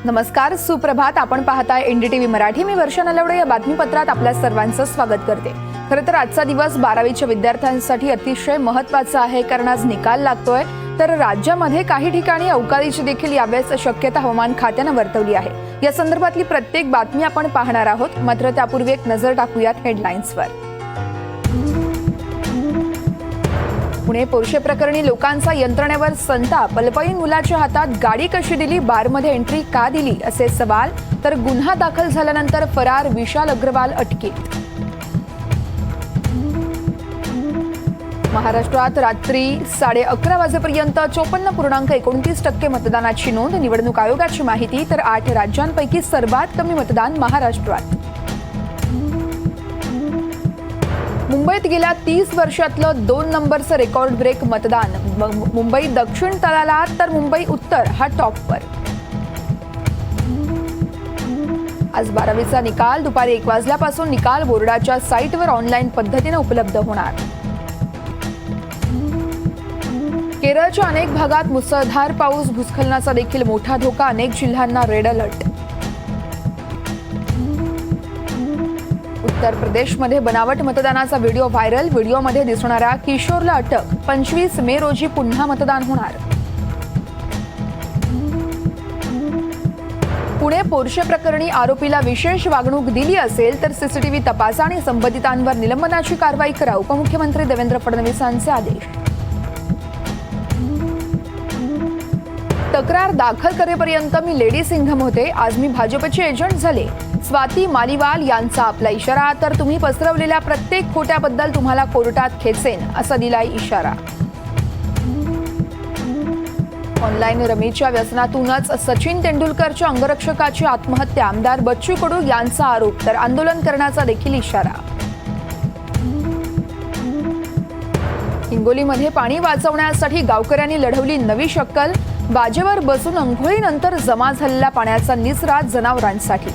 नमस्कार, सुप्रभात. आपण पाहताय एनडीटीव्ही मराठी. मी वर्षा नलवडे. या बातमीपत्रात आपल्या सर्वांचं स्वागत करते. खरं तर आजचा दिवस 12वीच्या विद्यार्थ्यांसाठी अतिशय महत्त्वाचा आहे, कारण आज निकाल लागतोय. तर राज्यामध्ये काही ठिकाणी अवकाळीची देखील यावेळेस शक्यता हवामान खात्यानं वर्तवली आहे. या संदर्भातली प्रत्येक बातमी आपण पाहणार आहोत. मात्र त्यापूर्वी एक नजर टाकूयात हेडलाईन्सवर. पुणे पोर्शे प्रकरणी लोकांचा यंत्रणेवर संताप. अल्पवयीन मुलाच्या हातात गाडी कशी दिली, बारमध्ये एंट्री का दिली, असे सवाल. तर गुन्हा दाखल झाल्यानंतर फरार विशाल अग्रवाल अटकेत. महाराष्ट्रात रात्री 11:30 वाजेपर्यंत 54.29% मतदानाची नोंद. निवडणूक आयोगाची माहिती. तर 8 राज्यांपैकी सर्वात कमी मतदान महाराष्ट्रात. मुंबईत गेल्या 30 वर्षातलं 2 नंबरचं रेकॉर्ड ब्रेक मतदान. मुंबई दक्षिण तळाला तर मुंबई उत्तर हा टॉपवर. आज 12वीचा निकाल दुपारी 1 वाजल्यापासून निकाल बोर्डाच्या साईटवर ऑनलाईन पद्धतीने उपलब्ध होणार. केरळच्या अनेक भागात मुसळधार पाऊस. भूस्खलनाचा देखील मोठा धोका. अनेक जिल्ह्यांना रेड अलर्ट. उत्तर प्रदेशमध्ये बनावट मतदानाचा व्हिडिओ व्हायरल. व्हिडिओमध्ये दिसणाऱ्या किशोरला अटक. 25 मे रोजी पुन्हा मतदान होणार. पुणे पोर्शे प्रकरणी आरोपीला विशेष वागणूक दिली असेल तर सीसीटीव्ही तपासा आणि संबंधितांवर निलंबनाची कारवाई करा. उपमुख्यमंत्री देवेंद्र फडणवीसांचे आदेश. तक्रार दाखल करेपर्यंत मी लेडी सिंघम होते. आज मी भाजपचे एजंट झाले. स्वाती मालीवाल यांचा आपला इशारा. तर तुम्ही पसरवलेल्या प्रत्येक खोट्याबद्दल तुम्हाला कोर्टात खेचेन, असा दिलाय इशारा. ऑनलाईन रमीच्या व्यसनातूनच सचिन तेंडुलकरच्या अंगरक्षकाची आत्महत्या. आमदार बच्चू कडू यांचा आरोप. तर आंदोलन करण्याचा देखील इशारा. हिंगोलीमध्ये पाणी वाचवण्यासाठी गावकऱ्यांनी लढवली नवी शक्कल. बाजेवर बसून अंघोळीनंतर जमा झालेल्या पाण्याचा निचरा जनावरांसाठी.